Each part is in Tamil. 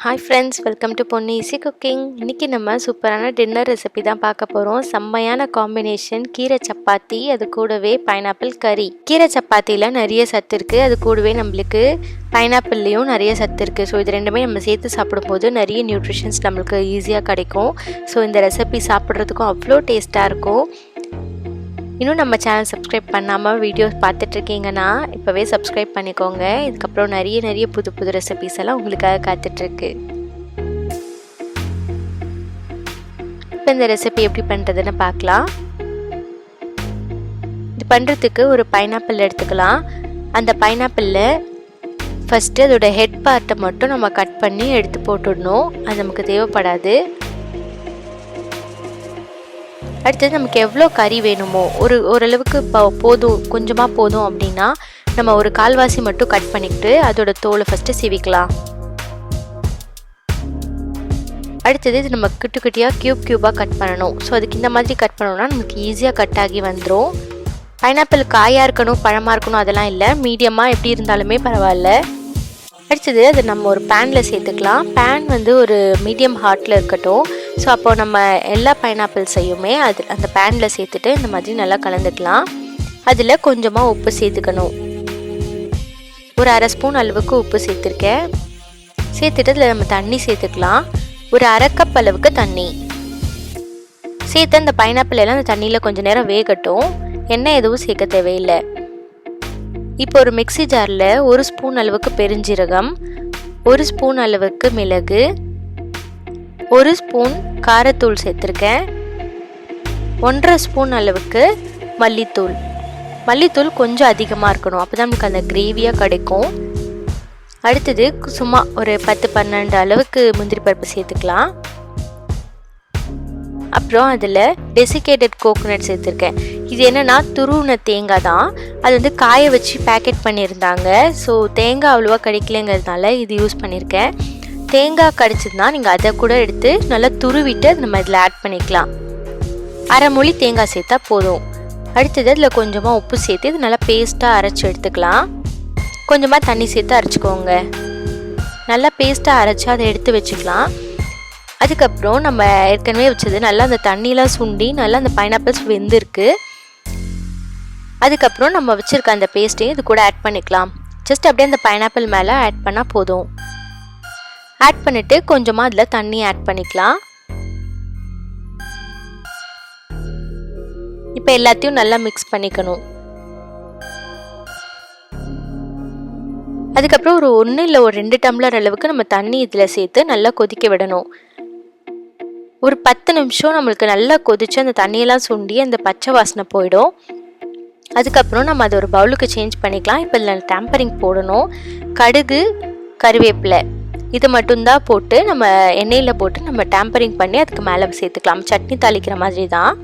Hi friends, welcome to Ponni easy cooking. இன்னைக்கு நம்ம சூப்பரான டின்னர் ரெசிபி தான் பார்க்க போறோம். செம்மையான காம்பினேஷன் கீரை சப்பாத்தி, அது கூடவே பைனாப்பிள் கறி. கீரை சப்பாத்தில நிறைய சத்து இருக்கு. அது கூடவே நம்மளுக்கு பைனாப்பிள்லயும் நிறைய சத்து இருக்கு. ஸோ இது ரெண்டுமே நம்ம சேர்த்து சாப்பிடும்போது நிறைய நியூட்ரிஷன்ஸ் நம்மளுக்கு ஈஸியாக கிடைக்கும். ஸோ இந்த ரெசிபி சாப்பிட்றதுக்கும் அவ்வளோ டேஸ்ட்டாக இருக்கும். இன்னும் நம்ம சேனல் சப்ஸ்கிரைப் பண்ணாமல் வீடியோஸ் பார்த்துட்ருக்கீங்கன்னா இப்போவே சப்ஸ்கிரைப் பண்ணிக்கோங்க. இதுக்கப்புறம் நிறைய புது ரெசிபிஸ் எல்லாம் உங்களுக்காக காத்துட்ருக்கு. இப்போ இந்த ரெசிபி எப்படி பண்ணுறதுன்னு பார்க்கலாம். இது பண்ணுறதுக்கு ஒரு பைனாப்பிள் எடுத்துக்கலாம். அந்த பைனாப்பிளில் ஃபஸ்ட்டு அதோட ஹெட் பார்ட்டை மட்டும் நம்ம கட் பண்ணி எடுத்து போட்டுடணும். அது நமக்கு தேவைப்படாது. அடுத்தது நமக்கு எவ்வளோ கறி வேணுமோ ஓரளவுக்கு போதும், கொஞ்சமாக போதும் அப்படின்னா நம்ம ஒரு கால்வாசி மட்டும் கட் பண்ணிக்கிட்டு அதோட தோலை ஃபஸ்ட்டு சீவிக்கலாம். அடுத்தது இது நம்ம குட்டியாக க்யூபாக கட் பண்ணணும். ஸோ அதுக்கு இந்த மாதிரி கட் பண்ணோம்னா நமக்கு ஈஸியாக கட் ஆகி வந்துடும். பைனாப்பிள் காயாக இருக்கணும், பழமாக இருக்கணும் அதெல்லாம் இல்லை, மீடியமாக எப்படி இருந்தாலுமே பரவாயில்ல. அடுத்தது அது நம்ம ஒரு பேனில் சேர்த்துக்கலாம். பேன் ஒரு மீடியம் ஹாட்டில் இருக்கட்டும். ஸோ அப்போது நம்ம எல்லா பைனாப்பிள்ஸையுமே அந்த பேனில் சேர்த்துட்டு இந்த மாதிரி நல்லா கலந்துக்கலாம். அதில் கொஞ்சமாக உப்பு சேர்த்துக்கணும். ஒரு அரை ஸ்பூன் அளவுக்கு உப்பு சேர்த்துருக்கேன். சேர்த்துட்டு அதில் நம்ம தண்ணி சேர்த்துக்கலாம். ஒரு அரை கப் அளவுக்கு தண்ணி சேர்த்து அந்த பைனாப்பிள் எல்லாம் அந்த தண்ணியில் கொஞ்சம் நேரம் வேகட்டும். எண்ணெய் எதுவும் சேர்க்க தேவையில்லை. இப்போ ஒரு மிக்ஸி ஜாரில் ஒரு ஸ்பூன் அளவுக்கு பெருஞ்சீரகம், ஒரு ஸ்பூன் அளவுக்கு மிளகு, ஒரு ஸ்பூன் காரத்தூள் சேர்த்துருக்கேன், 1.5 ஸ்பூன் அளவுக்கு மல்லித்தூள் கொஞ்சம் அதிகமாக இருக்கணும், அப்போ தான் நமக்கு அந்த கிரேவியாக கிடைக்கும். அடுத்தது சும்மா ஒரு 10-12 அளவுக்கு முந்திரி பருப்பு சேர்த்துக்கலாம். அப்புறம் அதில் டெசிகேட்டட் கோகோனட் சேர்த்துருக்கேன். இது என்னென்னா துருவின தேங்காய் தான். அது காய வச்சு பேக்கெட் பண்ணியிருந்தாங்க. ஸோ தேங்காய் அவ்வளோவா கிடைக்கலங்கிறதுனால இது யூஸ் பண்ணியிருக்கேன். தேங்காய் கிடச்சிதுன்னா நீங்கள் அதை கூட எடுத்து நல்லா துருவிட்டு நம்ம இதில் ஆட் பண்ணிக்கலாம். அரை மூடி தேங்காய் சேர்த்தா போதும். அடுத்தது அதில் கொஞ்சமாக உப்பு சேர்த்து இது நல்லா பேஸ்ட்டாக அரைச்சி எடுத்துக்கலாம். கொஞ்சமாக தண்ணி சேர்த்து அரைச்சிக்கோங்க. நல்லா பேஸ்ட்டாக அரைச்சி அதை எடுத்து வச்சுக்கலாம். அதுக்கப்புறம் நம்ம ஏற்கனவே வச்சது நல்லா அந்த தண்ணியெலாம் சுண்டி நல்லா அந்த பைனாப்பிள்ஸ் வெந்திருக்கு. அதுக்கப்புறம் நம்ம வச்சுருக்க அந்த பேஸ்ட்டையும் இது கூட ஆட் பண்ணிக்கலாம். ஜஸ்ட் அப்படியே அந்த பைனாப்பிள் மேலே ஆட் பண்ணால் போதும். ஆட் பண்ணிவிட்டு கொஞ்சமாக அதில் தண்ணி ஆட் பண்ணிக்கலாம். இப்போ எல்லாத்தையும் நல்லா மிக்ஸ் பண்ணிக்கணும். அதுக்கப்புறம் ஒரு 1 இல்லை ஒரு 2 டம்ளர் அளவுக்கு நம்ம தண்ணி இதில் சேர்த்து நல்லா கொதிக்க விடணும். ஒரு 10 நிமிஷம் நம்மளுக்கு நல்லா கொதிச்சு அந்த தண்ணியெல்லாம் சுண்டி அந்த பச்சை வாசனை போயிடும். அதுக்கப்புறம் நம்ம அதை ஒரு பவுலுக்கு சேஞ்ச் பண்ணிக்கலாம். இப்போ இதில் டேம்பரிங் போடணும். கடுகு, கறிவேப்பிலை இது மட்டும்தான் போட்டு நம்ம எண்ணெயில் போட்டு நம்ம டேம்பரிங் பண்ணி அதுக்கு மேலே சேர்த்துக்கலாம். சட்னி தாளிக்கிற மாதிரி தான்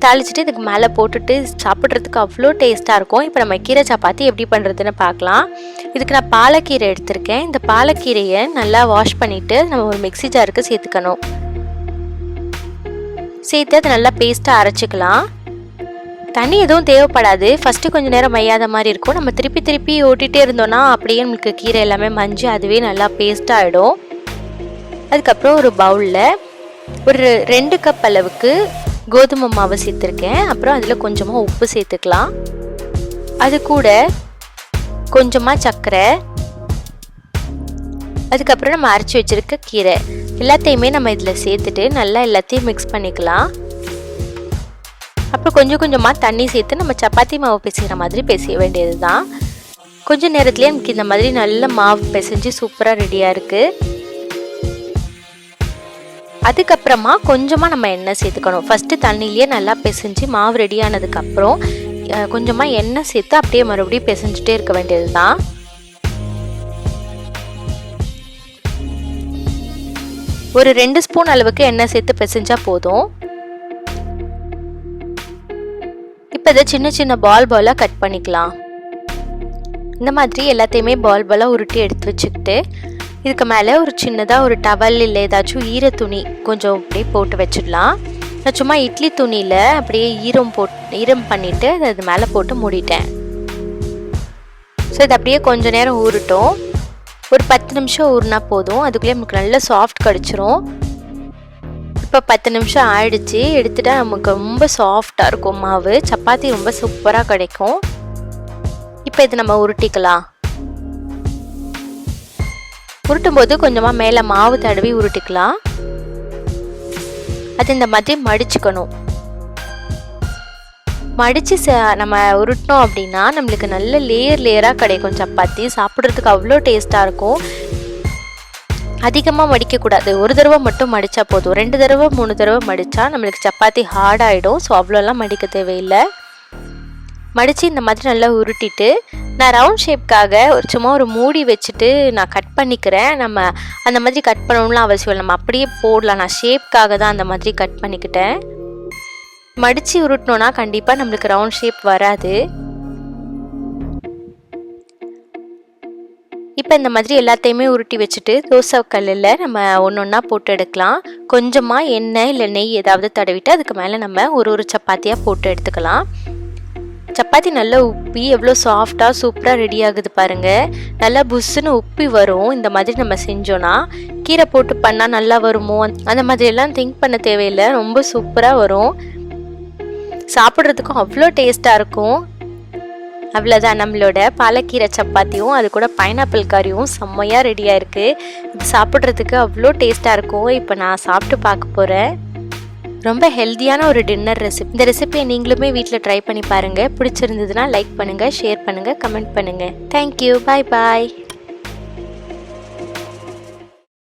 தாளிச்சுட்டு இதுக்கு மேலே போட்டுட்டு சாப்பிட்றதுக்கு அவ்வளோ டேஸ்ட்டாக இருக்கும். இப்போ நம்ம கீரை சப்பாத்தி எப்படி பண்ணுறதுன்னு பார்க்கலாம். இதுக்கு நான் பாலக்கீரை எடுத்திருக்கேன். இந்த பாலக்கீரையை நல்லா வாஷ் பண்ணிவிட்டு நம்ம ஒரு மிக்ஸி ஜாருக்கு சேர்த்துக்கணும். சேர்த்து அதை நல்லா பேஸ்ட்டாக அரைச்சிக்கலாம். தண்ணி எதுவும் தேவைப்படாது. ஃபஸ்ட்டு கொஞ்சம் நேரம் மையாத மாதிரி இருக்கும். நம்ம திருப்பி ஓட்டிகிட்டே இருந்தோன்னா அப்படியே நம்மளுக்கு கீரை எல்லாமே மஞ்சள் அதுவே நல்லா பேஸ்ட்டாக ஆகிடும். அதுக்கப்புறம் ஒரு பவுலில் ஒரு 2 கப் அளவுக்கு கோதுமை மாவு சேர்த்துருக்கேன். அப்புறம் அதில் கொஞ்சமாக உப்பு சேர்த்துக்கலாம். அது கூட கொஞ்சமாக சர்க்கரை, அதுக்கப்புறம் நம்ம அரைச்சி வச்சுருக்க கீரை எல்லாத்தையுமே நம்ம இதில் சேர்த்துட்டு நல்லா எல்லாத்தையும் மிக்ஸ் பண்ணிக்கலாம். அப்புறம் கொஞ்சமாக தண்ணி சேர்த்து நம்ம சப்பாத்தி மாவு பிசைகிற மாதிரி பிசைய வேண்டியது தான். கொஞ்சம் நேரத்துலேயே நமக்கு இந்த மாதிரி நல்ல மாவு பிசைஞ்சு சூப்பராக ரெடியாக இருக்குது. அதுக்கப்புறமா கொஞ்சமாக நம்ம எண்ணெய் சேர்த்துக்கணும். ஃபஸ்ட்டு தண்ணியிலேயே நல்லா பிசைஞ்சு மாவு ரெடியானதுக்கப்புறம் கொஞ்சமாக எண்ணெய் சேர்த்து அப்படியே மறுபடியும் பிசைஞ்சிட்டே இருக்க வேண்டியது தான். ஒரு 2 ஸ்பூன் அளவுக்கு எண்ணெய் சேர்த்து பிசைஞ்சா போதும். இப்போ இதை சின்ன பாலாக கட் பண்ணிக்கலாம். இந்த மாதிரி எல்லாத்தையுமே பாலாக உருட்டி எடுத்து வச்சுக்கிட்டு இதுக்கு மேலே ஒரு சின்னதாக ஒரு டவல் இல்லை ஏதாச்சும் ஈர துணி கொஞ்சம் அப்படியே போட்டு வச்சிடலாம். நான் சும்மா இட்லி துணியில் அப்படியே ஈரம் பண்ணிவிட்டு அது மேலே போட்டு மூடிட்டேன். ஸோ இது அப்படியே கொஞ்சம் நேரம் ஊறட்டும். ஒரு 10 நிமிஷம் ஊறினா போதும். அதுக்குள்ளே நமக்கு நல்ல சாஃப்ட் கிடச்சிரும். இப்போ 10 நிமிஷம் ஆயிடுச்சு. எடுத்துட்டா நமக்கு ரொம்ப சாஃப்டாக இருக்கும் மாவு. சப்பாத்தி ரொம்ப சூப்பராக கிடைக்கும். இப்போ இது நம்ம உருட்டிக்கலாம். உருட்டும் போது கொஞ்சமாக மேலே மாவு தடவி உருட்டிக்கலாம். அது இந்த மாதிரி மடிச்சுக்கணும். மடித்து நம்ம உருட்டினோம் அப்படின்னா நம்மளுக்கு நல்ல லேயராக கிடைக்கும் சப்பாத்தி. சாப்பிட்றதுக்கு அவ்வளோ டேஸ்ட்டாக இருக்கும். அதிகமாக மடிக்கக்கூடாது. ஒரு தடவை மட்டும் மடித்தா போதும். 2 தடவை 3 தடவை மடித்தா நம்மளுக்கு சப்பாத்தி ஹார்டாகிடும். ஸோ அவ்வளோலாம் மடிக்க தேவையில்லை. மடித்து இந்த மாதிரி நல்லா உருட்டிட்டு நான் ரவுண்ட் ஷேப்காக சும்மா ஒரு மூடி வச்சுட்டு நான் கட் பண்ணிக்கிறேன். நம்ம அந்த மாதிரி கட் பண்ணணும்லாம் அவசியம் இல்லை. நம்ம அப்படியே போடலாம். நான் ஷேப்காக தான் அந்த மாதிரி கட் பண்ணிக்கிட்டேன். மடித்து உருட்டினோன்னா கண்டிப்பாக நம்மளுக்கு ரவுண்ட் ஷேப் வராது. இப்போ இந்த மாதிரி எல்லாத்தையுமே உருட்டி வச்சுட்டு தோசை கல்லில் நம்ம ஒன்று ஒன்றா போட்டு எடுக்கலாம். கொஞ்சமாக எண்ணெய் இல்லை நெய் ஏதாவது தடவிட்டு அதுக்கு மேலே நம்ம ஒரு சப்பாத்தியாக போட்டு எடுத்துக்கலாம். சப்பாத்தி நல்லா உப்பி எவ்வளோ சாஃப்டாக சூப்பராக ரெடி ஆகுது பாருங்கள். நல்லா புஷ்ஷுன்னு உப்பி வரும். இந்த மாதிரி நம்ம செஞ்சோன்னா கீரை போட்டு பண்ணால் நல்லா வருமோ அந்த மாதிரியெல்லாம் திங்க் பண்ண தேவையில்லை. ரொம்ப சூப்பராக வரும். சாப்பிட்றதுக்கும் அவ்வளோ டேஸ்ட்டாக இருக்கும். அவ்வளோதான், நம்மளோட பாலக்கீரை சப்பாத்தியும் அது கூட பைனாப்பிள் கறியும் செம்மையாக ரெடியாக இருக்குது. இது சாப்பிட்றதுக்கு அவ்வளோ டேஸ்ட்டாக இருக்கும். இப்போ நான் சாப்பிட்டு பார்க்க போகிறேன். ரொம்ப ஹெல்த்தியான ஒரு டின்னர் ரெசிபி. இந்த ரெசிபியை நீங்களுமே வீட்டில் ட்ரை பண்ணி பாருங்கள். பிடிச்சிருந்ததுன்னா லைக் பண்ணுங்கள், ஷேர் பண்ணுங்கள், கமெண்ட் பண்ணுங்கள். தேங்க்யூ. பாய் பாய்.